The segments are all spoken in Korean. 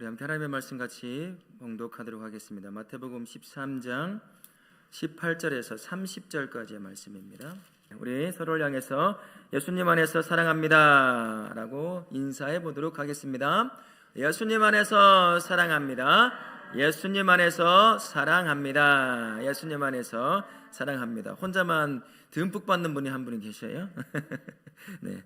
우리 함께 하나님의 말씀 같이 봉독하도록 하겠습니다. 마태복음 13장 18절에서 30절까지의 말씀입니다. 우리 서로를 향해서 예수님 안에서 사랑합니다 라고 인사해 보도록 하겠습니다. 예수님 안에서 사랑합니다. 예수님 안에서 사랑합니다. 예수님 안에서 사랑합니다. 혼자만 듬뿍 받는 분이 한 분이 계셔요. 네.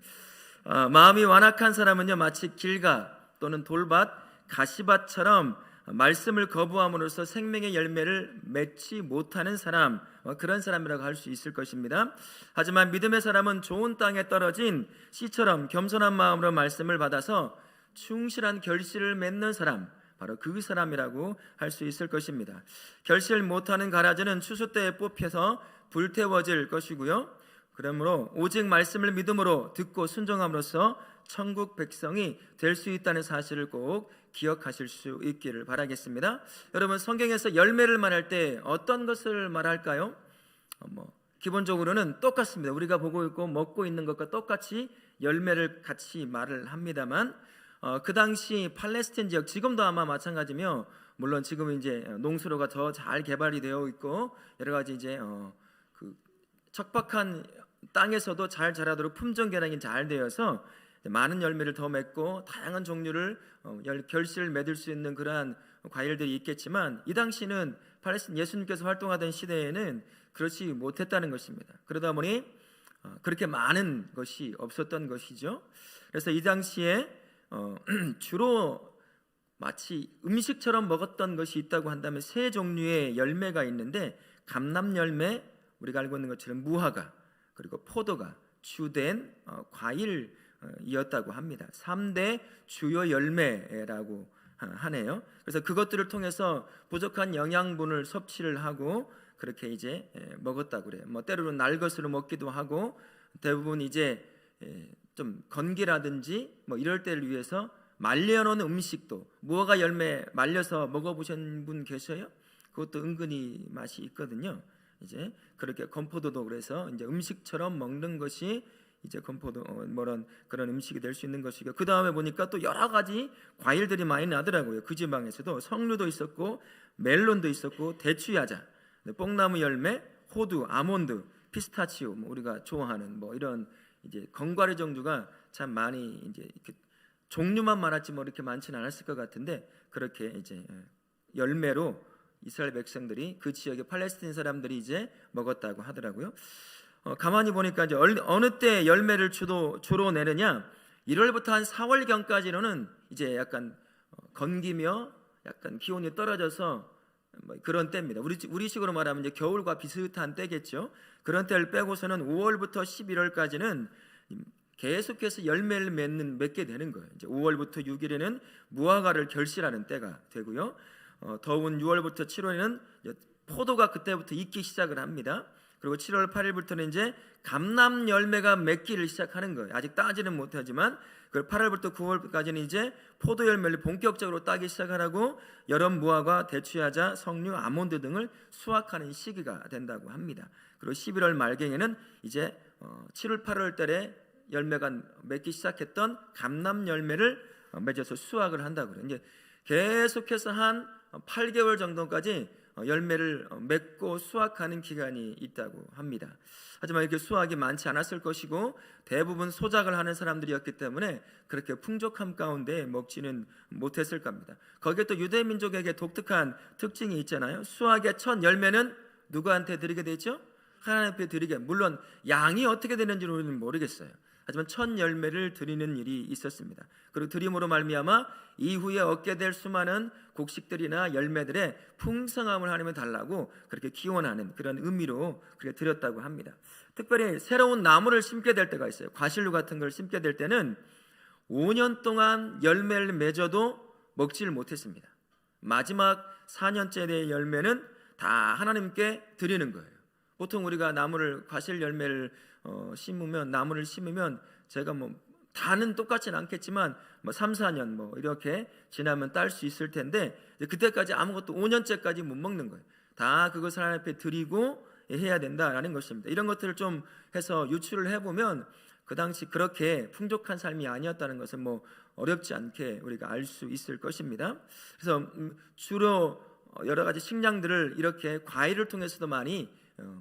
마음이 완악한 사람은요, 마치 길가 또는 돌밭, 가시밭처럼 말씀을 거부함으로써 생명의 열매를 맺지 못하는 사람, 그런 사람이라고 할 수 있을 것입니다. 하지만 믿음의 사람은 좋은 땅에 떨어진 씨처럼 겸손한 마음으로 말씀을 받아서 충실한 결실을 맺는 사람, 바로 그 사람이라고 할 수 있을 것입니다. 결실 못하는 가라지는 추수 때에 뽑혀서 불태워질 것이고요, 그러므로 오직 말씀을 믿음으로 듣고 순종함으로써 천국 백성이 될 수 있다는 사실을 꼭 기억하실 수 있기를 바라겠습니다. 여러분, 성경에서 열매를 말할 때 어떤 것을 말할까요? 기본적으로는 똑같습니다. 우리가 보고 있고 먹고 있는 것과 똑같이 열매를 같이 말을 합니다만, 그 당시 팔레스타인 지역, 지금도 아마 마찬가지며, 물론 지금은 이제 농수로가 더 잘 개발이 되어 있고 여러 가지 이제 그 척박한 땅에서도 잘 자라도록 품종 개량이 잘 되어서 많은 열매를 더 맺고 다양한 종류를 결실을 맺을 수 있는 그러한 과일들이 있겠지만, 이 당시는 팔레스타인 예수님께서 활동하던 시대에는 그렇지 못했다는 것입니다. 그러다 보니 그렇게 많은 것이 없었던 것이죠. 그래서 이 당시에 주로 마치 음식처럼 먹었던 것이 있다고 한다면 세 종류의 열매가 있는데, 감람 열매, 우리가 알고 있는 것처럼 무화과, 그리고 포도가 주된 과일이었다고 합니다. 3대 주요 열매라고 하네요. 그래서 그것들을 통해서 부족한 영양분을 섭취를 하고 그렇게 이제 먹었다고 그래요. 때로는 날 것으로 먹기도 하고, 대부분 이제 좀 건기라든지 이럴 때를 위해서 말려놓은 음식도, 무화과 열매 말려서 먹어보신 분 계셔요? 그것도 은근히 맛이 있거든요. 이제 그렇게 건포도도 그래서 이제 음식처럼 먹는 것이 이제 건포도 그런 음식이 될 수 있는 것이고, 그 다음에 보니까 또 여러 가지 과일들이 많이 나더라고요. 그 지방에서도 석류도 있었고 멜론도 있었고 대추야자, 뽕나무 열매, 호두, 아몬드, 피스타치오, 우리가 좋아하는 이런 이제 건과류 종류가 참 많이 이제 이렇게 종류만 많았지 이렇게 많지는 않았을 것 같은데, 그렇게 이제 열매로 이스라엘 백성들이, 그 지역의 팔레스타인 사람들이 이제 먹었다고 하더라고요. 가만히 보니까 이제 어느 때 열매를 주로 내느냐, 1월부터 한 4월경까지는 이제 약간 건기며 약간 기온이 떨어져서 그런 때입니다. 우리식으로 말하면 이제 겨울과 비슷한 때겠죠. 그런 때를 빼고서는 5월부터 11월까지는 계속해서 열매를 맺게 되는 거예요. 이제 5월부터 6일에는 무화과를 결실하는 때가 되고요. 더운 6월부터 7월에는 포도가 그때부터 익기 시작을 합니다. 그리고 7월 8일부터는 이제 감람 열매가 맺기를 시작하는 거예요. 아직 따지는 못하지만, 그 8월부터 9월까지는 이제 포도 열매를 본격적으로 따기 시작하고, 여름 무화과, 대추야자, 석류, 아몬드 등을 수확하는 시기가 된다고 합니다. 그리고 11월 말경에는 이제 7월 8월 달에 열매가 맺기 시작했던 감람 열매를 맺어서 수확을 한다고 그래요. 이제 계속해서 한 8개월 정도까지 열매를 맺고 수확하는 기간이 있다고 합니다. 하지만 이렇게 수확이 많지 않았을 것이고, 대부분 소작을 하는 사람들이었기 때문에 그렇게 풍족함 가운데 먹지는 못했을 겁니다. 거기에 또 유대 민족에게 독특한 특징이 있잖아요. 수확의 첫 열매는 누구한테 드리게 되죠? 하나님 앞에 드리게. 물론 양이 어떻게 되는지는 우리는 모르겠어요. 하지만 첫 열매를 드리는 일이 있었습니다. 그리고 드림으로 말미암아 이후에 얻게 될 수많은 곡식들이나 열매들의 풍성함을 하나님은 달라고 그렇게 기원하는 그런 의미로 그렇게 드렸다고 합니다. 특별히 새로운 나무를 심게 될 때가 있어요. 과실류 같은 걸 심게 될 때는 5년 동안 열매를 맺어도 먹지를 못했습니다. 마지막 4년째 의 열매는 다 하나님께 드리는 거예요. 보통 우리가 과실 열매를 나무를 심으면 제가 다는 똑같지는 않겠지만 3, 4년 이렇게 지나면 딸 수 있을 텐데, 그때까지 아무것도 5년째까지 못 먹는 거예요. 다 그것을 하나님 앞에 드리고 해야 된다라는 것입니다. 이런 것들을 좀 해서 유추를 해보면 그 당시 그렇게 풍족한 삶이 아니었다는 것을 어렵지 않게 우리가 알 수 있을 것입니다. 그래서 주로 여러 가지 식량들을 이렇게 과일을 통해서도 많이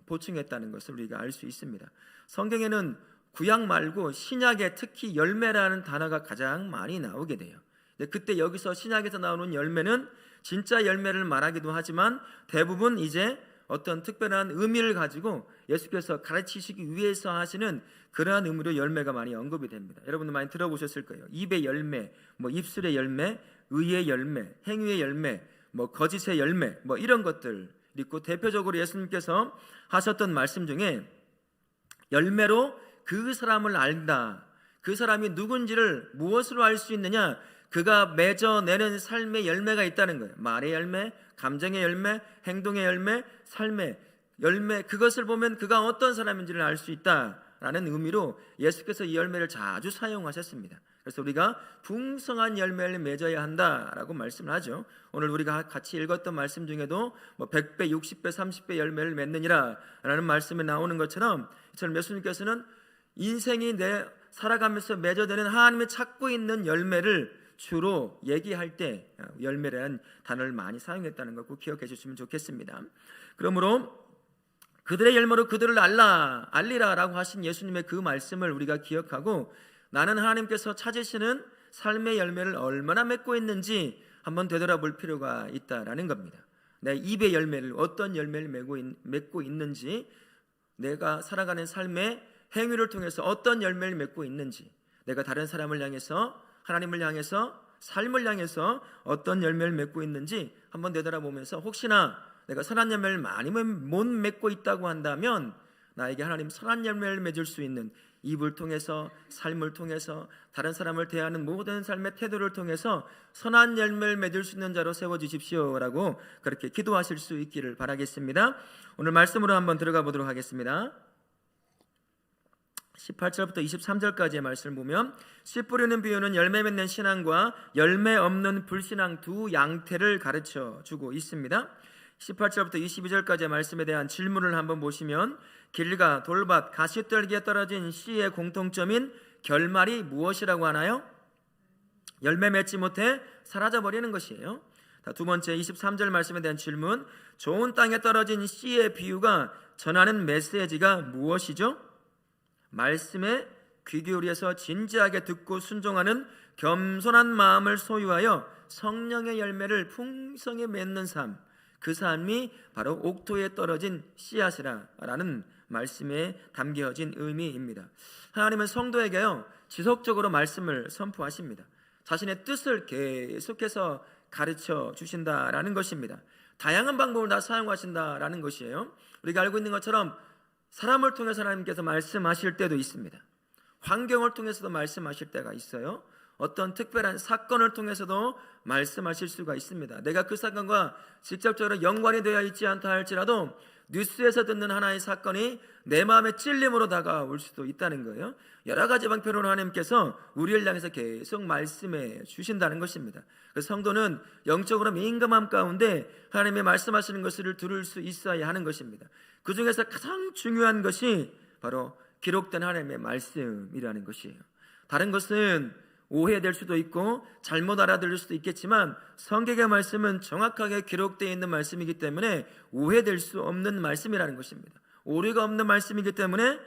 보충했다는 것을 우리가 알 수 있습니다. 성경에는 구약 말고 신약에 특히 열매라는 단어가 가장 많이 나오게 돼요. 그때 여기서 신약에서 나오는 열매는 진짜 열매를 말하기도 하지만 대부분 이제 어떤 특별한 의미를 가지고 예수께서 가르치시기 위해서 하시는 그러한 의미로 열매가 많이 언급이 됩니다. 여러분들 많이 들어보셨을 거예요. 입의 열매, 입술의 열매, 의의 열매, 행위의 열매, 거짓의 열매, 이런 것들 있고, 대표적으로 예수님께서 하셨던 말씀 중에 열매로 그 사람을 안다, 그 사람이 누군지를 무엇으로 알 수 있느냐, 그가 맺어내는 삶의 열매가 있다는 거예요. 말의 열매, 감정의 열매, 행동의 열매, 삶의 열매, 그것을 보면 그가 어떤 사람인지를 알 수 있다라는 의미로 예수께서 이 열매를 자주 사용하셨습니다. 그래서 우리가 풍성한 열매를 맺어야 한다라고 말씀을 하죠. 오늘 우리가 같이 읽었던 말씀 중에도 100배, 60배, 30배 열매를 맺느니라 라는 말씀에 나오는 것처럼 예수님께서는 인생이 내 살아가면서 맺어되는 하나님이 찾고 있는 열매를 주로 얘기할 때 열매라는 단어를 많이 사용했다는 걸 꼭 기억해 주시면 좋겠습니다. 그러므로 그들의 열매로 그들을 알리라 라고 하신 예수님의 그 말씀을 우리가 기억하고, 나는 하나님께서 찾으시는 삶의 열매를 얼마나 맺고 있는지 한번 되돌아볼 필요가 있다라는 겁니다. 내 입의 열매를, 어떤 열매를 맺고 있는지, 내가 살아가는 삶의 행위를 통해서 어떤 열매를 맺고 있는지, 내가 다른 사람을 향해서, 하나님을 향해서, 삶을 향해서 어떤 열매를 맺고 있는지 한번 되돌아보면서, 혹시나 내가 선한 열매를 많이 못 맺고 있다고 한다면 나에게 하나님 선한 열매를 맺을 수 있는 입을 통해서, 삶을 통해서, 다른 사람을 대하는 모든 삶의 태도를 통해서 선한 열매를 맺을 수 있는 자로 세워주십시오라고 그렇게 기도하실 수 있기를 바라겠습니다. 오늘 말씀으로 한번 들어가 보도록 하겠습니다. 18절부터 23절까지의 말씀을 보면, 씨 뿌리는 비유는 열매 맺는 신앙과 열매 없는 불신앙 두 양태를 가르쳐 주고 있습니다. 18절부터 22절까지의 말씀에 대한 질문을 한번 보시면, 길과 돌밭, 가시떨기에 떨어진 씨의 공통점인 결말이 무엇이라고 하나요? 열매 맺지 못해 사라져버리는 것이에요. 두 번째 23절 말씀에 대한 질문, 좋은 땅에 떨어진 씨의 비유가 전하는 메시지가 무엇이죠? 말씀에 귀 기울여서 진지하게 듣고 순종하는 겸손한 마음을 소유하여 성령의 열매를 풍성히 맺는 삶, 그 삶이 바로 옥토에 떨어진 씨앗이라는 말씀에 담겨진 의미입니다. 하나님은 성도에게요 지속적으로 말씀을 선포하십니다. 자신의 뜻을 계속해서 가르쳐 주신다라는 것입니다. 다양한 방법을 다 사용하신다라는 것이에요. 우리가 알고 있는 것처럼 사람을 통해서 하나님께서 말씀하실 때도 있습니다. 환경을 통해서도 말씀하실 때가 있어요. 어떤 특별한 사건을 통해서도 말씀하실 수가 있습니다. 내가 그 사건과 직접적으로 연관이 되어 있지 않다 할지라도 뉴스에서 듣는 하나의 사건이 내 마음의 찔림으로 다가올 수도 있다는 거예요. 여러 가지 방편으로 하나님께서 우리를 향해서 계속 말씀해 주신다는 것입니다. 그래서 성도는 영적으로 민감함 가운데 하나님의 말씀하시는 것을 들을 수 있어야 하는 것입니다. 그 중에서 가장 중요한 것이 바로 기록된 하나님의 말씀이라는 것이에요. 다른 것은 오해될 수도 있고 잘못 알아들을 수도 있겠지만, 성경의 말씀은 정확하게 기록되어 있는 말씀이기 때문에 오해될 수 없는 말씀이라는 것입니다. 오류가 없는 말씀이기 때문에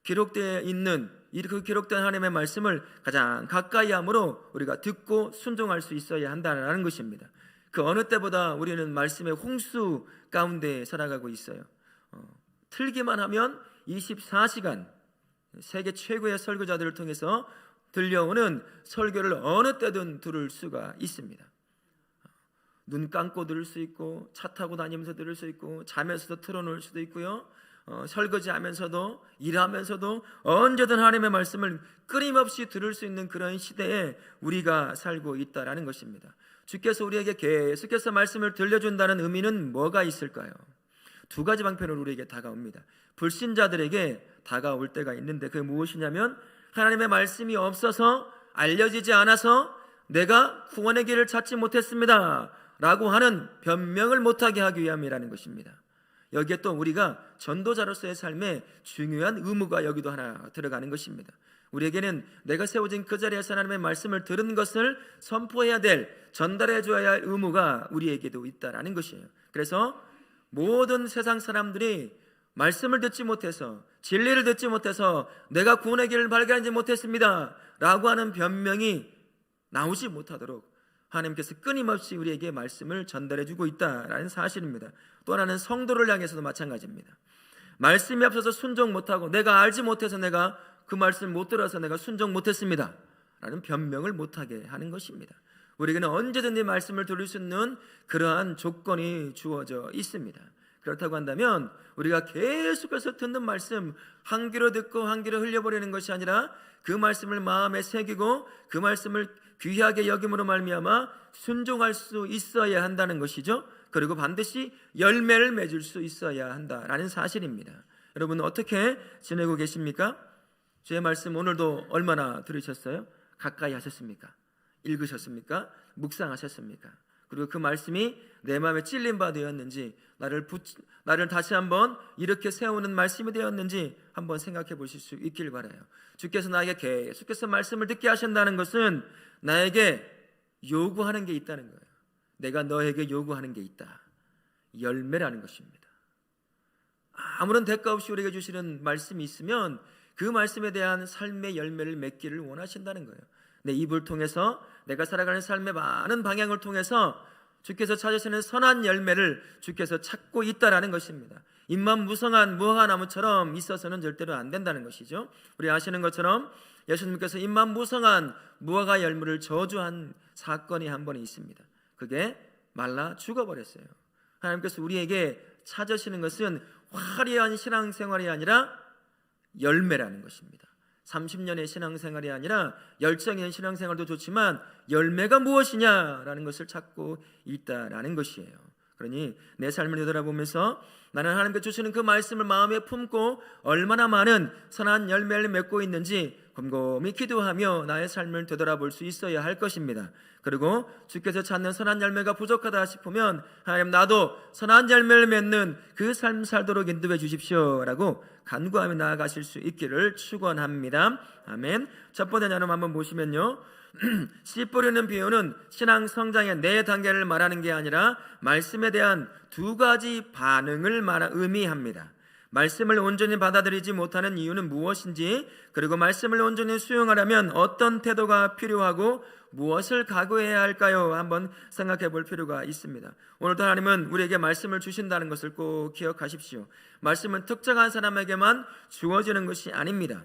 기록되어 있는 그 기록된 하나님의 말씀을 가장 가까이 함으로 우리가 듣고 순종할 수 있어야 한다는 것입니다. 그 어느 때보다 우리는 말씀의 홍수 가운데 살아가고 있어요. 틀기만 하면 24시간 세계 최고의 설교자들을 통해서 들려오는 설교를 어느 때든 들을 수가 있습니다. 눈 감고 들을 수 있고, 차 타고 다니면서 들을 수 있고, 자면서도 틀어놓을 수도 있고요. 설거지하면서도, 일하면서도 언제든 하나님의 말씀을 끊임없이 들을 수 있는 그런 시대에 우리가 살고 있다라는 것입니다. 주께서 우리에게 계속해서 말씀을 들려준다는 의미는 뭐가 있을까요? 두 가지 방편으로 우리에게 다가옵니다. 불신자들에게 다가올 때가 있는데, 그게 무엇이냐면 하나님의 말씀이 없어서, 알려지지 않아서 내가 구원의 길을 찾지 못했습니다 라고 하는 변명을 못하게 하기 위함이라는 것입니다. 여기에 또 우리가 전도자로서의 삶에 중요한 의무가 여기도 하나 들어가는 것입니다. 우리에게는 내가 세워진 그 자리에서 하나님의 말씀을 들은 것을 선포해야 될, 전달해 줘야 할 의무가 우리에게도 있다라는 것이에요. 그래서 모든 세상 사람들이 말씀을 듣지 못해서, 진리를 듣지 못해서 내가 구원의 길을 발견하지 못했습니다 라고 하는 변명이 나오지 못하도록 하나님께서 끊임없이 우리에게 말씀을 전달해 주고 있다라는 사실입니다. 또 하나는 성도를 향해서도 마찬가지입니다. 말씀이 앞서서 순종 못하고, 내가 알지 못해서 내가 그 말씀 못 들어서 내가 순종 못했습니다 라는 변명을 못하게 하는 것입니다. 우리에게는 언제든지 말씀을 들을 수 있는 그러한 조건이 주어져 있습니다. 그렇다고 한다면 우리가 계속해서 듣는 말씀 한 귀로 듣고 한 귀로 흘려버리는 것이 아니라 그 말씀을 마음에 새기고 그 말씀을 귀하게 여김으로 말미암아 순종할 수 있어야 한다는 것이죠. 그리고 반드시 열매를 맺을 수 있어야 한다라는 사실입니다. 여러분 어떻게 지내고 계십니까? 주의 말씀 오늘도 얼마나 들으셨어요? 가까이 하셨습니까? 읽으셨습니까? 묵상하셨습니까? 그리고 그 말씀이 내 마음에 찔린 바 되었는지, 나를 다시 한번 이렇게 세우는 말씀이 되었는지 한번 생각해 보실 수 있길 바라요. 주께서 나에게 계속해서 말씀을 듣게 하신다는 것은 나에게 요구하는 게 있다는 거예요. 내가 너에게 요구하는 게 있다. 열매라는 것입니다. 아무런 대가 없이 우리에게 주시는 말씀이 있으면 그 말씀에 대한 삶의 열매를 맺기를 원하신다는 거예요. 내 입을 통해서, 내가 살아가는 삶의 많은 방향을 통해서 주께서 찾으시는 선한 열매를 주께서 찾고 있다라는 것입니다. 입만 무성한 무화과 나무처럼 있어서는 절대로 안 된다는 것이죠. 우리 아시는 것처럼 예수님께서 입만 무성한 무화과 열매를 저주한 사건이 한 번 있습니다. 그게 말라 죽어버렸어요. 하나님께서 우리에게 찾으시는 것은 화려한 신앙생활이 아니라 열매라는 것입니다. 30년의 신앙생활이 아니라 열정 있는 신앙생활도 좋지만 열매가 무엇이냐라는 것을 찾고 있다라는 것이에요. 그러니 내 삶을 되돌아보면서 나는 하나님께 주시는 그 말씀을 마음에 품고 얼마나 많은 선한 열매를 맺고 있는지 곰곰이 기도하며 나의 삶을 되돌아볼 수 있어야 할 것입니다. 그리고 주께서 찾는 선한 열매가 부족하다 싶으면 하나님, 나도 선한 열매를 맺는 그 삶 살도록 인도해 주십시오라고 간구하며 나아가실 수 있기를 축원합니다. 아멘. 첫 번째 나눔 한번 보시면요, 씨 뿌리는 비유는 신앙 성장의 네 단계를 말하는 게 아니라 말씀에 대한 두 가지 반응을 의미합니다. 말씀을 온전히 받아들이지 못하는 이유는 무엇인지, 그리고 말씀을 온전히 수용하려면 어떤 태도가 필요하고 무엇을 각오해야 할까요? 한번 생각해 볼 필요가 있습니다. 오늘도 하나님은 우리에게 말씀을 주신다는 것을 꼭 기억하십시오. 말씀은 특정한 사람에게만 주어지는 것이 아닙니다.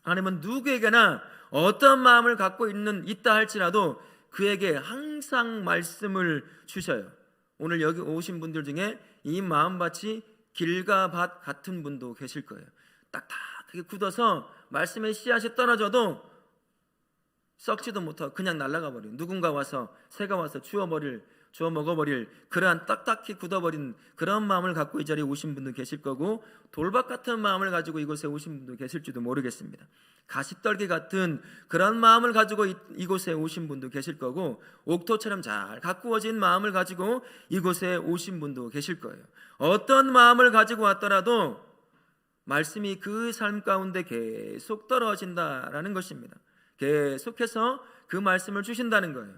하나님은 누구에게나 어떤 마음을 갖고 있다 할지라도 그에게 항상 말씀을 주셔요. 오늘 여기 오신 분들 중에 이 마음밭이 길과 밭 같은 분도 계실 거예요. 딱딱하게 굳어서 말씀의 씨앗이 떨어져도 썩지도 못하고 그냥 날아가 버린, 누군가 와서 새가 와서 주워 먹어버릴 그러한 딱딱히 굳어버린 그런 마음을 갖고 이 자리에 오신 분도 계실 거고, 돌박 같은 마음을 가지고 이곳에 오신 분도 계실지도 모르겠습니다. 가시떨기 같은 그런 마음을 가지고 이곳에 오신 분도 계실 거고, 옥토처럼 잘 가꾸어진 마음을 가지고 이곳에 오신 분도 계실 거예요. 어떤 마음을 가지고 왔더라도 말씀이 그 삶 가운데 계속 떨어진다라는 것입니다. 계속해서 그 말씀을 주신다는 거예요.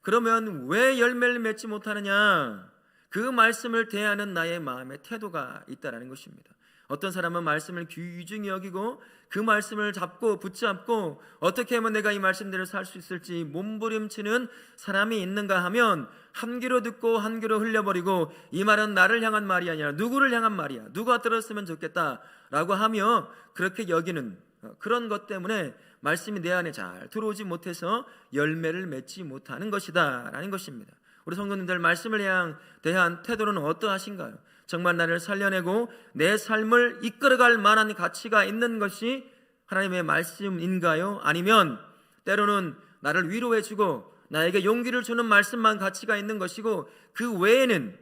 그러면 왜 열매를 맺지 못하느냐? 그 말씀을 대하는 나의 마음의 태도가 있다라는 것입니다. 어떤 사람은 말씀을 귀중히 여기고 그 말씀을 붙잡고 어떻게 하면 내가 이 말씀대로 살 수 있을지 몸부림치는 사람이 있는가 하면, 한 귀로 듣고 한 귀로 흘려버리고 이 말은 나를 향한 말이 아니라 누구를 향한 말이야, 누가 들었으면 좋겠다라고 하며 그렇게 여기는 그런 것 때문에 말씀이 내 안에 잘 들어오지 못해서 열매를 맺지 못하는 것이다 라는 것입니다. 우리 성도님들, 말씀을 대한 태도는 어떠하신가요? 정말 나를 살려내고 내 삶을 이끌어갈 만한 가치가 있는 것이 하나님의 말씀인가요? 아니면 때로는 나를 위로해주고 나에게 용기를 주는 말씀만 가치가 있는 것이고 그 외에는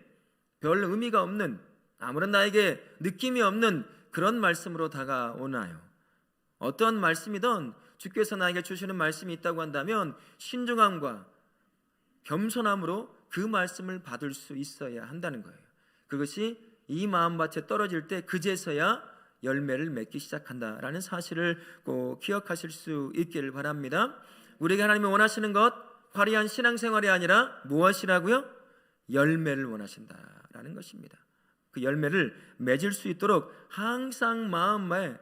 별 의미가 없는, 아무런 나에게 느낌이 없는 그런 말씀으로 다가오나요? 어떤 말씀이든 주께서 나에게 주시는 말씀이 있다고 한다면 신중함과 겸손함으로 그 말씀을 받을 수 있어야 한다는 거예요. 그것이 이 마음밭에 떨어질 때 그제서야 열매를 맺기 시작한다라는 사실을 꼭 기억하실 수 있기를 바랍니다. 우리가 하나님이 원하시는 것, 화려한 신앙생활이 아니라 무엇이라고요? 열매를 원하신다라는 것입니다. 그 열매를 맺을 수 있도록 항상 마음에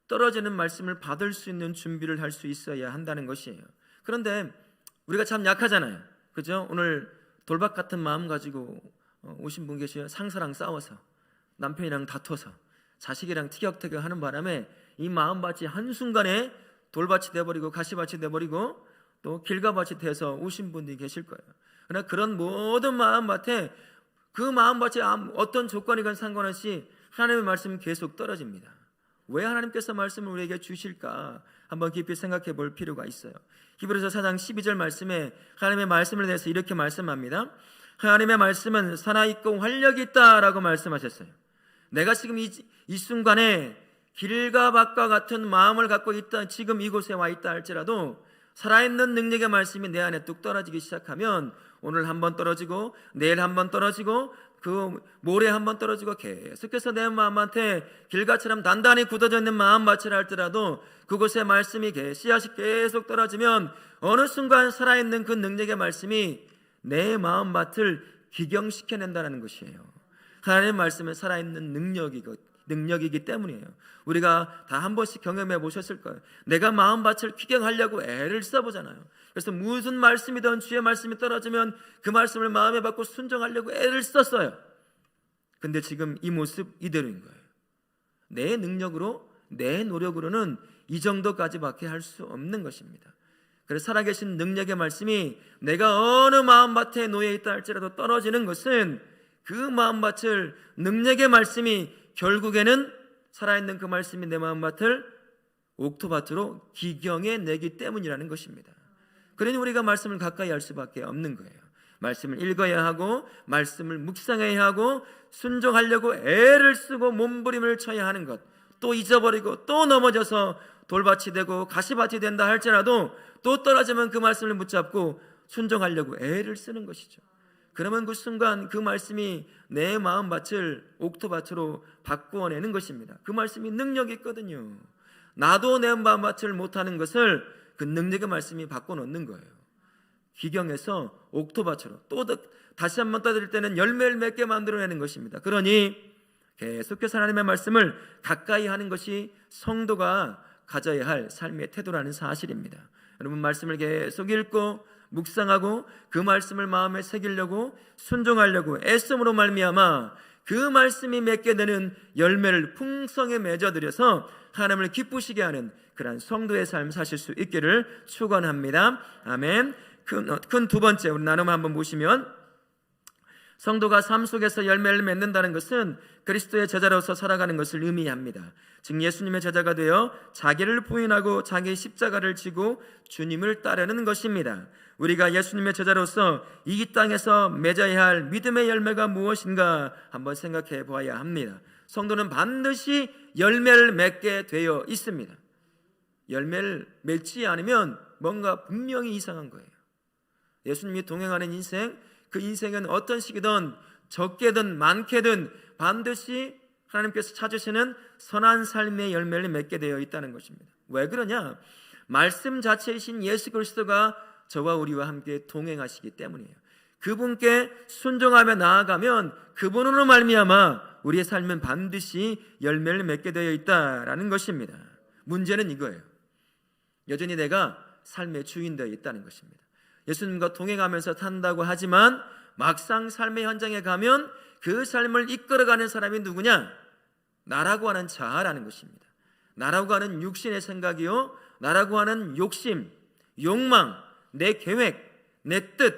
떨어지는 말씀을 받을 수 있는 준비를 할 수 있어야 한다는 것이에요. 그런데 우리가 참 약하잖아요. 그죠? 오늘 돌박 같은 마음 가지고 오신 분 계셔요. 상사랑 싸워서, 남편이랑 다퉈서, 자식이랑 티격태격 하는 바람에 이 마음밭이 한순간에 돌밭이 돼버리고 가시밭이 돼버리고 또 길가밭이 돼서 오신 분들이 계실 거예요. 그러나 그런 모든 마음밭에, 그 마음밭에 어떤 조건이건 상관없이 하나님의 말씀은 계속 떨어집니다. 왜 하나님께서 말씀을 우리에게 주실까 한번 깊이 생각해 볼 필요가 있어요. 히브리서 4장 12절 말씀에 하나님의 말씀을 대해서 이렇게 말씀합니다. 하나님의 말씀은 살아있고 활력이 있다라고 말씀하셨어요. 내가 지금 이 순간에 길과 밭과 같은 마음을 갖고 있다, 지금 이곳에 와 있다 할지라도 살아있는 능력의 말씀이 내 안에 뚝 떨어지기 시작하면 오늘 한번 떨어지고 내일 한번 떨어지고 그 모레 한번 떨어지고 계속해서 내 마음한테 길가처럼 단단히 굳어져 있는 마음밭을 할지라도 그곳에 말씀이 씨앗이 계속 떨어지면 어느 순간 살아있는 그 능력의 말씀이 내 마음밭을 기경시켜낸다는 것이에요. 하나님의 말씀은 살아있는 능력이기 때문이에요. 우리가 다 한 번씩 경험해 보셨을 거예요. 내가 마음밭을 기경하려고 애를 써보잖아요. 그래서 무슨 말씀이든 주의 말씀이 떨어지면 그 말씀을 마음에 받고 순종하려고 애를 썼어요. 근데 지금 이 모습 이대로인 거예요. 내 능력으로, 내 노력으로는 이 정도까지밖에 할 수 없는 것입니다. 그래서 살아계신 능력의 말씀이 내가 어느 마음밭에 놓여 있다 할지라도 떨어지는 것은 그 마음밭을, 능력의 말씀이 결국에는 살아있는 그 말씀이 내 마음밭을 옥토밭으로 기경해 내기 때문이라는 것입니다. 그러니 우리가 말씀을 가까이 할 수밖에 없는 거예요. 말씀을 읽어야 하고 말씀을 묵상해야 하고 순종하려고 애를 쓰고 몸부림을 쳐야 하는 것, 또 잊어버리고 또 넘어져서 돌밭이 되고 가시밭이 된다 할지라도 또 떨어지면 그 말씀을 붙잡고 순종하려고 애를 쓰는 것이죠. 그러면 그 순간 그 말씀이 내 마음밭을 옥토밭으로 바꾸어내는 것입니다. 그 말씀이 능력이 있거든요. 나도 내 마음밭을 못하는 것을 그 능력의 말씀이 바꿔놓는 거예요. 기경에서 옥토밭으로 또 다시 한번 떠들 때는 열매를 맺게 만들어내는 것입니다. 그러니 계속해서 하나님의 말씀을 가까이 하는 것이 성도가 가져야 할 삶의 태도라는 사실입니다. 여러분, 말씀을 계속 읽고 묵상하고 그 말씀을 마음에 새기려고 순종하려고 애씀으로 말미암아 그 말씀이 맺게 되는 열매를 풍성히 맺어드려서 하나님을 기쁘시게 하는 그런 성도의 삶 사실 수 있기를 축원합니다. 아멘. 큰 두 번째 우리 나눔을 한번 보시면, 성도가 삶 속에서 열매를 맺는다는 것은 그리스도의 제자로서 살아가는 것을 의미합니다. 즉 예수님의 제자가 되어 자기를 부인하고 자기의 십자가를 지고 주님을 따르는 것입니다. 우리가 예수님의 제자로서 이 땅에서 맺어야 할 믿음의 열매가 무엇인가 한번 생각해 보아야 합니다. 성도는 반드시 열매를 맺게 되어 있습니다. 열매를 맺지 않으면 뭔가 분명히 이상한 거예요. 예수님이 동행하는 인생, 그 인생은 어떤 시기든 적게든 많게든 반드시 하나님께서 찾으시는 선한 삶의 열매를 맺게 되어 있다는 것입니다. 왜 그러냐? 말씀 자체이신 예수 그리스도가 저와 우리와 함께 동행하시기 때문이에요. 그분께 순종하며 나아가면 그분으로 말미암아 우리의 삶은 반드시 열매를 맺게 되어 있다라는 것입니다. 문제는 이거예요. 여전히 내가 삶의 주인 되어 있다는 것입니다. 예수님과 동행하면서 산다고 하지만 막상 삶의 현장에 가면 그 삶을 이끌어가는 사람이 누구냐? 나라고 하는 자아라는 것입니다. 나라고 하는 육신의 생각이요, 나라고 하는 욕심, 욕망, 내 계획, 내 뜻,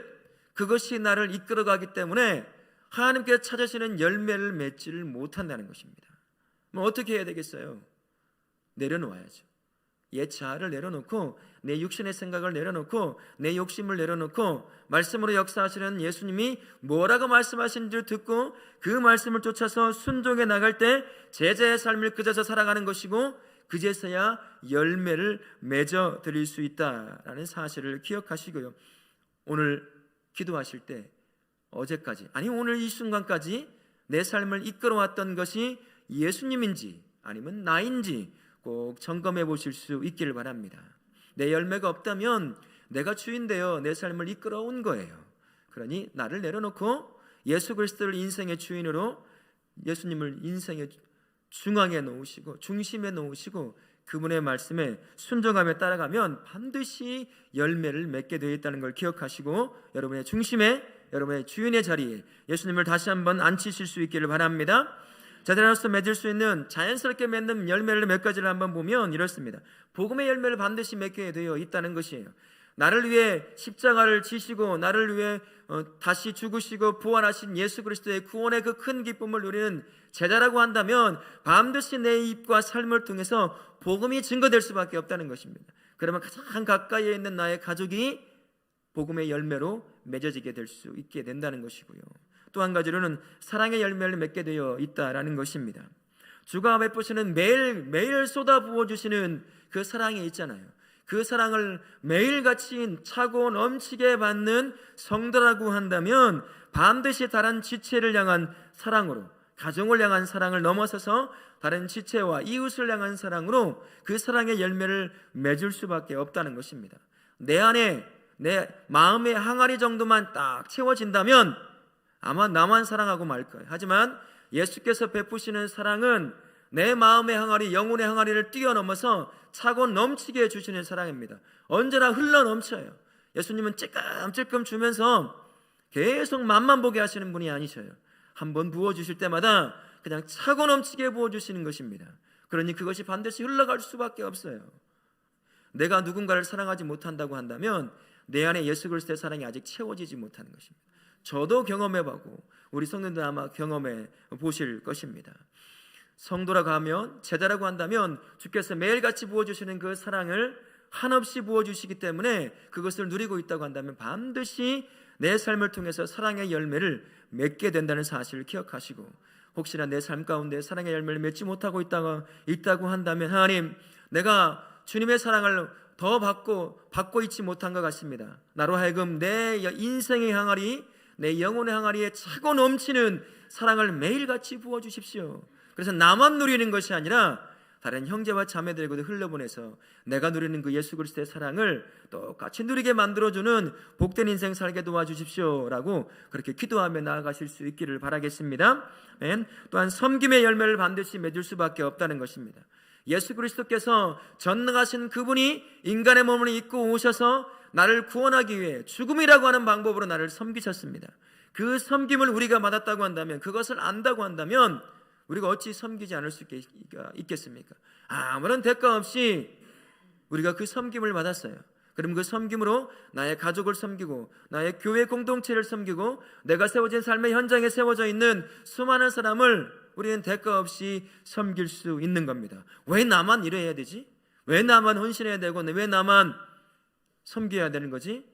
그것이 나를 이끌어가기 때문에 하나님께서 찾으시는 열매를 맺지를 못한다는 것입니다. 뭐 어떻게 해야 되겠어요? 내려놓아야죠. 옛 자아를 내려놓고 내 육신의 생각을 내려놓고 내 욕심을 내려놓고 말씀으로 역사하시는 예수님이 뭐라고 말씀하시는지를 듣고 그 말씀을 쫓아서 순종해 나갈 때 제자의 삶을 그제서 살아가는 것이고 그제서야 열매를 맺어 드릴 수 있다라는 사실을 기억하시고요. 오늘 기도하실 때 어제까지, 아니 오늘 이 순간까지 내 삶을 이끌어왔던 것이 예수님인지 아니면 나인지 꼭 점검해 보실 수 있기를 바랍니다. 내 열매가 없다면 내가 주인되어 내 삶을 이끌어온 거예요. 그러니 나를 내려놓고 예수 그리스도를 인생의 주인으로, 예수님을 인생의 중앙에 놓으시고 중심에 놓으시고 그분의 말씀에 순종하며 따라가면 반드시 열매를 맺게 되어 있다는 걸 기억하시고 여러분의 중심에, 여러분의 주인의 자리에 예수님을 다시 한번 앉히실 수 있기를 바랍니다. 자들로서 맺을 수 있는 자연스럽게 맺는 열매를 몇 가지를 한번 보면 이렇습니다. 복음의 열매를 반드시 맺게 되어 있다는 것이에요. 나를 위해 십자가를 지시고 나를 위해 다시 죽으시고 부활하신 예수 그리스도의 구원의 그 큰 기쁨을 누리는 제자라고 한다면 반드시 내 입과 삶을 통해서 복음이 증거될 수밖에 없다는 것입니다. 그러면 가장 가까이에 있는 나의 가족이 복음의 열매로 맺어지게 될 수 있게 된다는 것이고요. 또 한 가지로는 사랑의 열매를 맺게 되어 있다라는 것입니다. 주가 베푸시는 매일 쏟아부어 주시는 그 사랑이 있잖아요. 그 사랑을 매일같이 차고 넘치게 받는 성도라고 한다면 반드시 다른 지체를 향한 사랑으로, 가정을 향한 사랑을 넘어서서 다른 지체와 이웃을 향한 사랑으로 그 사랑의 열매를 맺을 수밖에 없다는 것입니다. 내 안에 내 마음의 항아리 정도만 딱 채워진다면 아마 나만 사랑하고 말 거예요. 하지만 예수께서 베푸시는 사랑은 내 마음의 항아리, 영혼의 항아리를 뛰어넘어서 차고 넘치게 해주시는 사랑입니다. 언제나 흘러 넘쳐요. 예수님은 찔끔찔끔 주면서 계속 맛만 보게 하시는 분이 아니셔요. 한번 부어주실 때마다 그냥 차고 넘치게 부어주시는 것입니다. 그러니 그것이 반드시 흘러갈 수밖에 없어요. 내가 누군가를 사랑하지 못한다고 한다면 내 안에 예수 그리스도의 사랑이 아직 채워지지 못하는 것입니다. 저도 경험해보고 우리 성도들 아마 경험해 보실 것입니다. 성도라고 하면, 제자라고 한다면 주께서 매일같이 부어주시는 그 사랑을 한없이 부어주시기 때문에 그것을 누리고 있다고 한다면 반드시 내 삶을 통해서 사랑의 열매를 맺게 된다는 사실을 기억하시고, 혹시나 내 삶 가운데 사랑의 열매를 맺지 못하고 있다고 한다면 하나님, 내가 주님의 사랑을 더 받고 있지 못한 것 같습니다. 나로 하여금 내 인생의 항아리, 내 영혼의 항아리에 차고 넘치는 사랑을 매일같이 부어주십시오. 그래서 나만 누리는 것이 아니라 다른 형제와 자매들에게도 흘려보내서 내가 누리는 그 예수 그리스도의 사랑을 똑같이 누리게 만들어주는 복된 인생 살게 도와주십시오 라고 그렇게 기도하며 나아가실 수 있기를 바라겠습니다. 또한 섬김의 열매를 반드시 맺을 수밖에 없다는 것입니다. 예수 그리스도께서 전능하신 그분이 인간의 몸을 입고 오셔서 나를 구원하기 위해 죽음이라고 하는 방법으로 나를 섬기셨습니다. 그 섬김을 우리가 받았다고 한다면, 그것을 안다고 한다면 우리가 어찌 섬기지 않을 수 있겠습니까? 아무런 대가 없이 우리가 그 섬김을 받았어요. 그럼 그 섬김으로 나의 가족을 섬기고 나의 교회 공동체를 섬기고 내가 세워진 삶의 현장에 세워져 있는 수많은 사람을 우리는 대가 없이 섬길 수 있는 겁니다. 왜 나만 이래야 되지? 왜 나만 헌신해야 되고 왜 나만 섬겨야 되는 거지?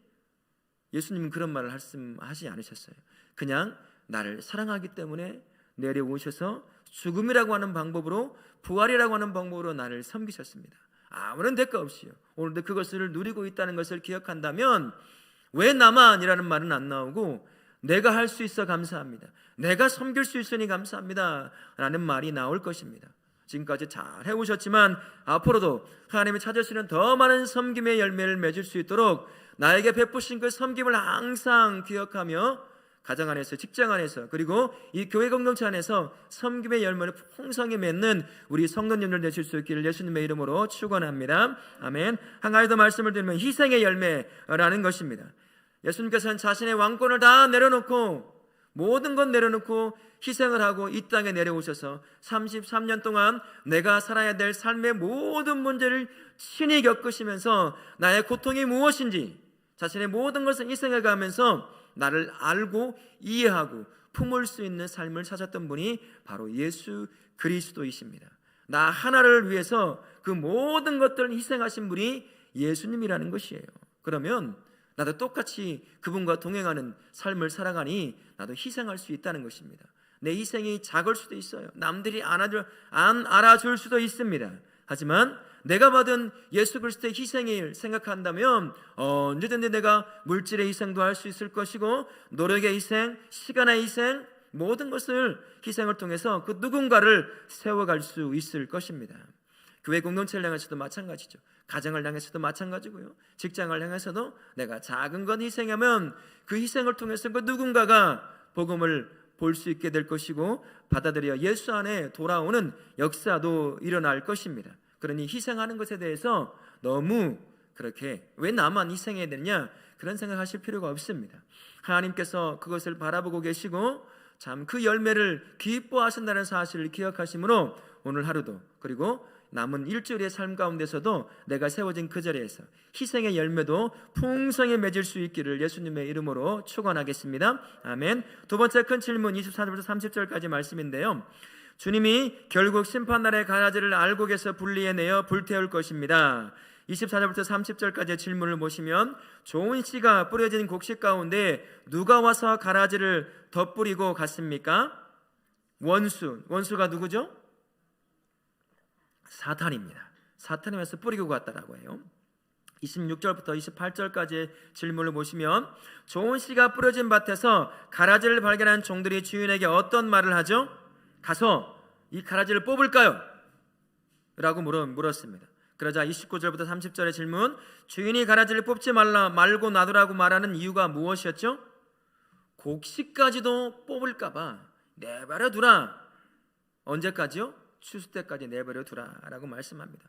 예수님은 그런 말을 말씀하지 않으셨어요. 그냥 나를 사랑하기 때문에 내려오셔서 죽음이라고 하는 방법으로, 부활이라고 하는 방법으로 나를 섬기셨습니다. 아무런 대가 없이요. 오늘도 그것을 누리고 있다는 것을 기억한다면 왜 나만이라는 말은 안 나오고 내가 할 수 있어 감사합니다, 내가 섬길 수 있으니 감사합니다 라는 말이 나올 것입니다. 지금까지 잘 해오셨지만 앞으로도 하나님이 찾으시는 더 많은 섬김의 열매를 맺을 수 있도록 나에게 베푸신 그 섬김을 항상 기억하며 가정 안에서, 직장 안에서, 그리고 이 교회 공동체 안에서 섬김의 열매를 풍성히 맺는 우리 성도님들 되실 수 있기를 예수님의 이름으로 축원합니다. 아멘. 한 가지 더 말씀을 드리면 희생의 열매라는 것입니다. 예수님께서는 자신의 왕권을 다 내려놓고, 모든 것 내려놓고 희생을 하고 이 땅에 내려오셔서 33년 동안 내가 살아야 될 삶의 모든 문제를 친히 겪으시면서 나의 고통이 무엇인지 자신의 모든 것을 희생해 가면서 나를 알고 이해하고 품을 수 있는 삶을 찾았던 분이 바로 예수 그리스도이십니다. 나 하나를 위해서 그 모든 것들을 희생하신 분이 예수님이라는 것이에요. 그러면 나도 똑같이 그분과 동행하는 삶을 살아가니 나도 희생할 수 있다는 것입니다. 내 희생이 작을 수도 있어요. 남들이 안 알아줄 수도 있습니다. 하지만 내가 받은 예수 그리스도의 희생을 생각한다면 언제든지 내가 물질의 희생도 할 수 있을 것이고, 노력의 희생, 시간의 희생, 모든 것을 희생을 통해서 그 누군가를 세워갈 수 있을 것입니다. 교회 공동체를 향해서도 마찬가지죠. 가정을 향해서도 마찬가지고요. 직장을 향해서도 내가 작은 건 희생하면 그 희생을 통해서 그 누군가가 복음을 볼 수 있게 될 것이고 받아들여 예수 안에 돌아오는 역사도 일어날 것입니다. 그러니 희생하는 것에 대해서 너무 그렇게 왜 나만 희생해야 되느냐 그런 생각하실 필요가 없습니다. 하나님께서 그것을 바라보고 계시고 참 그 열매를 기뻐하신다는 사실을 기억하심으로 오늘 하루도 그리고 남은 일주일의 삶 가운데서도 내가 세워진 그 자리에서 희생의 열매도 풍성히 맺을 수 있기를 예수님의 이름으로 축원하겠습니다. 아멘. 두 번째 큰 질문 24절부터 30절까지 말씀인데요. 주님이 결국 심판날의 가라지를 알곡에서 분리해내어 불태울 것입니다. 24절부터 30절까지의 질문을 보시면 좋은 씨가 뿌려진 곡식 가운데 누가 와서 가라지를 덧뿌리고 갔습니까? 원수가 누구죠? 사탄입니다. 사탄이 와서 뿌리고 갔다라고 해요. 26절부터 28절까지의 질문을 보시면 좋은 씨가 뿌려진 밭에서 가라지를 발견한 종들이 주인에게 어떤 말을 하죠? 가서 이 가라지를 뽑을까요? 라고 물었습니다. 그러자 29절부터 30절의 질문, 주인이 가라지를 뽑지 말고 놔두라고 말하는 이유가 무엇이었죠? 곡식까지도 뽑을까봐 내버려 두라. 언제까지요? 추수 때까지 내버려 두라라고 말씀합니다.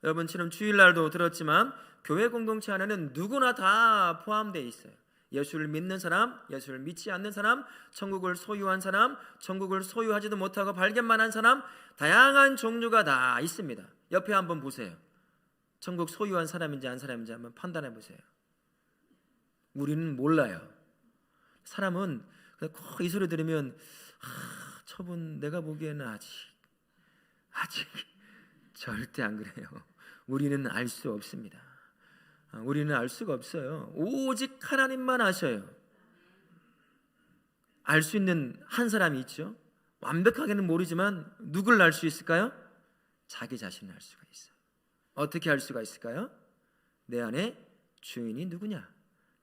여러분 지금 주일날도 들었지만 교회 공동체 안에는 누구나 다 포함되어 있어요. 예수를 믿는 사람, 예수를 믿지 않는 사람, 천국을 소유한 사람, 천국을 소유하지도 못하고 발견만 한 사람, 다양한 종류가 다 있습니다. 옆에 한번 보세요. 천국 소유한 사람인지 안 사람인지 한번 판단해 보세요. 우리는 몰라요. 사람은 꼭 이 소리 들으면 저분 내가 보기에는 아직 절대 안 그래요. 우리는 알 수 없습니다. 우리는 알 수가 없어요. 오직 하나님만 아셔요. 알 수 있는 한 사람이 있죠. 완벽하게는 모르지만 누굴 알 수 있을까요? 자기 자신을 알 수가 있어요. 어떻게 알 수가 있을까요? 내 안에 주인이 누구냐?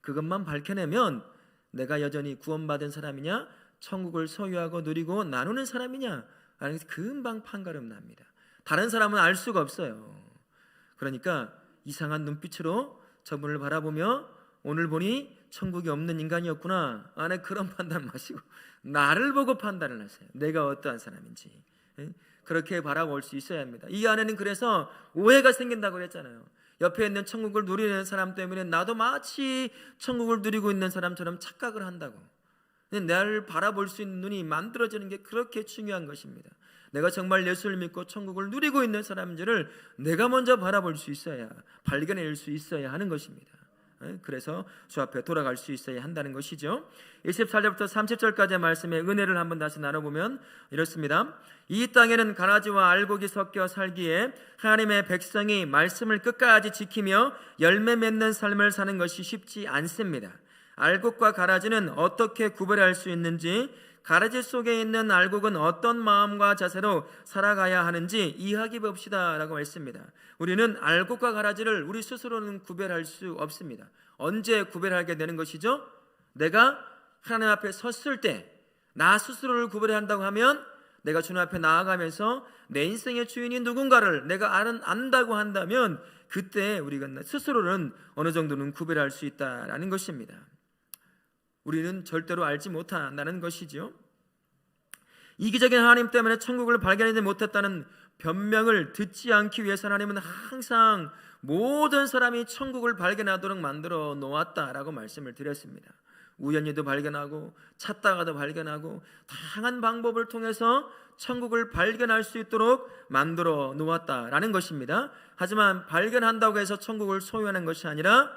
그것만 밝혀내면 내가 여전히 구원받은 사람이냐, 천국을 소유하고 누리고 나누는 사람이냐, 금방 판가름 납니다. 다른 사람은 알 수가 없어요. 그러니까 이상한 눈빛으로 저분을 바라보며 오늘 보니 천국이 없는 인간이었구나, 안에 그런 판단 마시고 나를 보고 판단을 하세요. 내가 어떠한 사람인지. 그렇게 바라볼 수 있어야 합니다. 이 안에는 그래서 오해가 생긴다고 그랬잖아요. 옆에 있는 천국을 누리는 사람 때문에 나도 마치 천국을 누리고 있는 사람처럼 착각을 한다고. 나를 바라볼 수 있는 눈이 만들어지는 게 그렇게 중요한 것입니다. 내가 정말 예수를 믿고 천국을 누리고 있는 사람들을 내가 먼저 바라볼 수 있어야, 발견해낼 수 있어야 하는 것입니다. 그래서 주 앞에 돌아갈 수 있어야 한다는 것이죠. 24절부터 30절까지의 말씀의 은혜를 한번 다시 나눠보면 이렇습니다. 이 땅에는 가라지와 알곡이 섞여 살기에 하나님의 백성이 말씀을 끝까지 지키며 열매 맺는 삶을 사는 것이 쉽지 않습니다. 알곡과 가라지는 어떻게 구별할 수 있는지, 가라지 속에 있는 알곡은 어떤 마음과 자세로 살아가야 하는지 이야기해 봅시다 라고 했습니다. 우리는 알곡과 가라지를 우리 스스로는 구별할 수 없습니다. 언제 구별하게 되는 것이죠? 내가 하나님 앞에 섰을 때 나 스스로를 구별한다고 하면, 내가 주님 앞에 나아가면서 내 인생의 주인이 누군가를 내가 안다고 한다면 그때 우리가 스스로는 어느 정도는 구별할 수 있다라는 것입니다. 우리는 절대로 알지 못한다는 것이죠. 이기적인 하나님 때문에 천국을 발견하지 못했다는 변명을 듣지 않기 위해서 하나님은 항상 모든 사람이 천국을 발견하도록 만들어 놓았다라고 말씀을 드렸습니다. 우연히도 발견하고 찾다가도 발견하고 다양한 방법을 통해서 천국을 발견할 수 있도록 만들어 놓았다라는 것입니다. 하지만 발견한다고 해서 천국을 소유하는 것이 아니라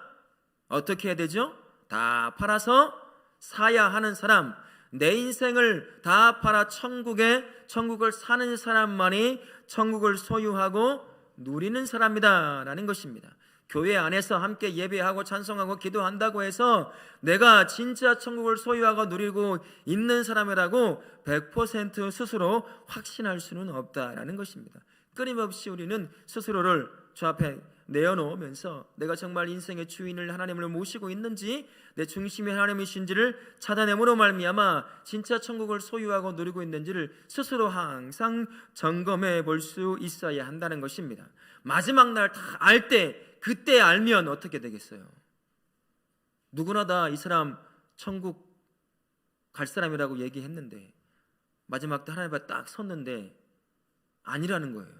어떻게 해야 되죠? 다 팔아서 사야 하는 사람, 내 인생을 다 팔아 천국을 사는 사람만이 천국을 소유하고 누리는 사람이다 라는 것입니다. 교회 안에서 함께 예배하고 찬송하고 기도한다고 해서 내가 진짜 천국을 소유하고 누리고 있는 사람이라고 100% 스스로 확신할 수는 없다라는 것입니다. 끊임없이 우리는 스스로를 주 앞에 내어놓으면서 내가 정말 인생의 주인을 하나님을 모시고 있는지, 내 중심이 하나님이신지를 찾아내므로 말미암아 진짜 천국을 소유하고 누리고 있는지를 스스로 항상 점검해 볼 수 있어야 한다는 것입니다. 마지막 날 다 알 때, 그때 알면 어떻게 되겠어요? 누구나 다 이 사람 천국 갈 사람이라고 얘기했는데 마지막 때 하나님 앞에 딱 섰는데 아니라는 거예요.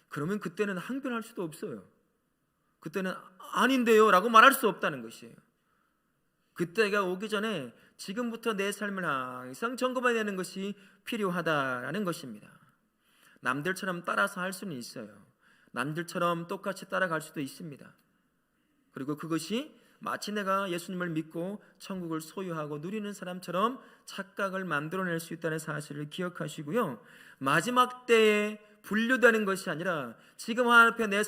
그러면 그때는 항변할 수도 없어요. 그때는 아닌데요 라고 말할 수 없다는 것이에요. 그때가 오기 전에 지금부터 내 삶을 항상 점검해내는 것이 필요하다라는 것입니다. 남들처럼 따라서 할 수는 있어요. 남들처럼 똑같이 따라갈 수도 있습니다. 그리고 그것이 마치 내가 예수님을 믿고 천국을 소유하고 누리는 사람처럼 착각을 만들어낼 수 있다는 사실을 기억하시고요. 마지막 때에 분류되는 것이 아니라 지금 하나님 앞에 내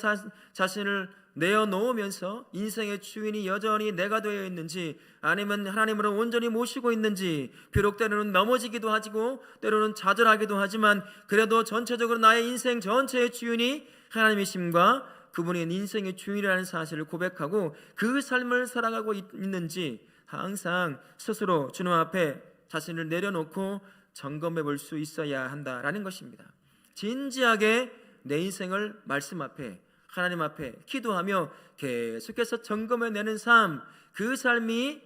자신을 내어놓으면서 인생의 주인이 여전히 내가 되어 있는지, 아니면 하나님으로 온전히 모시고 있는지, 비록 때로는 넘어지기도 하고 때로는 좌절하기도 하지만 그래도 전체적으로 나의 인생 전체의 주인이 하나님이심과 그분이 인생의 주인이라는 사실을 고백하고 그 삶을 살아가고 있는지 항상 스스로 주님 앞에 자신을 내려놓고 점검해 볼 수 있어야 한다라는 것입니다. 진지하게 내 인생을 말씀 앞에, 하나님 앞에 기도하며 계속해서 점검해내는 삶, 그 삶이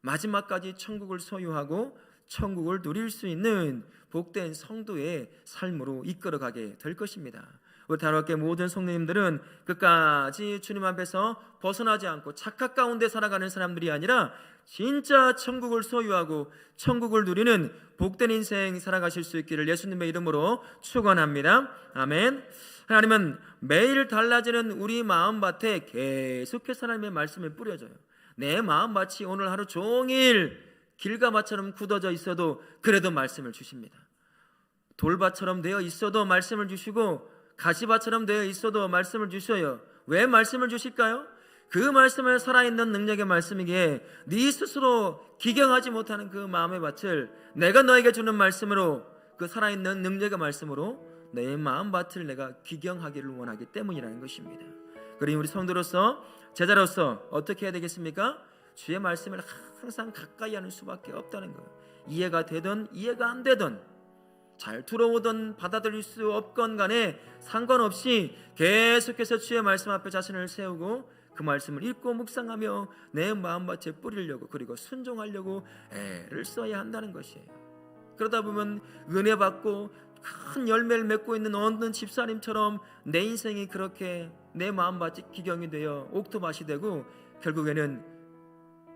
마지막까지 천국을 소유하고 천국을 누릴 수 있는 복된 성도의 삶으로 이끌어가게 될 것입니다. 우리 다락교회 모든 성도님들은 끝까지 주님 앞에서 벗어나지 않고 착각 가운데 살아가는 사람들이 아니라 진짜 천국을 소유하고 천국을 누리는 복된 인생 살아가실 수 있기를 예수님의 이름으로 축원합니다. 아멘. 하나님은 매일 달라지는 우리 마음밭에 계속해서 하나님의 말씀을 뿌려줘요. 내 마음밭이 오늘 하루 종일 길가마처럼 굳어져 있어도 그래도 말씀을 주십니다. 돌밭처럼 되어 있어도 말씀을 주시고 가시밭처럼 되어 있어도 말씀을 주셔요. 왜 말씀을 주실까요? 그 말씀을 살아있는 능력의 말씀이기에 네 스스로 기경하지 못하는 그 마음의 밭을 내가 너에게 주는 말씀으로, 그 살아있는 능력의 말씀으로 내 마음밭을 내가 기경하기를 원하기 때문이라는 것입니다. 그러니 우리 성도로서, 제자로서 어떻게 해야 되겠습니까? 주의 말씀을 항상 가까이 하는 수밖에 없다는 거예요. 이해가 되든 이해가 안 되든, 잘 들어오든 받아들일 수 없건 간에 상관없이 계속해서 주의 말씀 앞에 자신을 세우고 그 말씀을 읽고 묵상하며 내 마음밭에 뿌리려고, 그리고 순종하려고 애를 써야 한다는 것이에요. 그러다 보면 은혜 받고 큰 열매를 맺고 있는 어느 집사님처럼 내 인생이 그렇게 내 마음밭이 기경이 되어 옥토밭이 되고 결국에는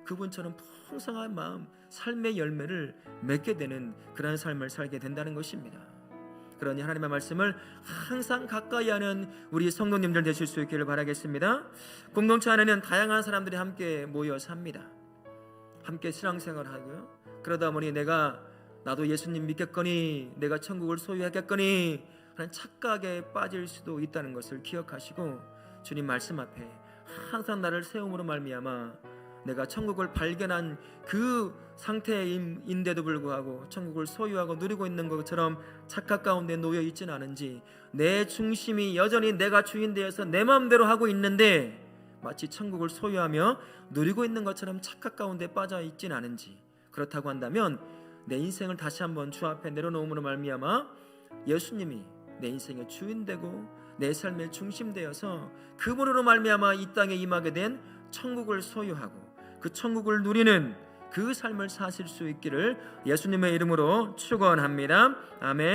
그분처럼 풍성한 마음, 삶의 열매를 맺게 되는 그런 삶을 살게 된다는 것입니다. 그러니 하나님의 말씀을 항상 가까이 하는 우리 성도님들 되실 수 있기를 바라겠습니다. 공동체 안에는 다양한 사람들이 함께 모여 삽니다. 함께 신앙생활을 하고요. 그러다 보니 나도 예수님 믿겠거니, 내가 천국을 소유하겠거니 하는 착각에 빠질 수도 있다는 것을 기억하시고 주님 말씀 앞에 항상 나를 세움으로 말미암아 내가 천국을 발견한 그 상태인데도 불구하고 천국을 소유하고 누리고 있는 것처럼 착각 가운데 놓여 있지는 않은지, 내 중심이 여전히 내가 주인 되어서 내 마음대로 하고 있는데 마치 천국을 소유하며 누리고 있는 것처럼 착각 가운데 빠져 있지는 않은지, 그렇다고 한다면 내 인생을 다시 한번 주 앞에 내려놓음으로 말미암아 예수님이 내 인생의 주인 되고 내 삶의 중심 되어서 그분으로 말미암아 이 땅에 임하게 된 천국을 소유하고 그 천국을 누리는 그 삶을 사실 수 있기를 예수님의 이름으로 축원합니다. 아멘.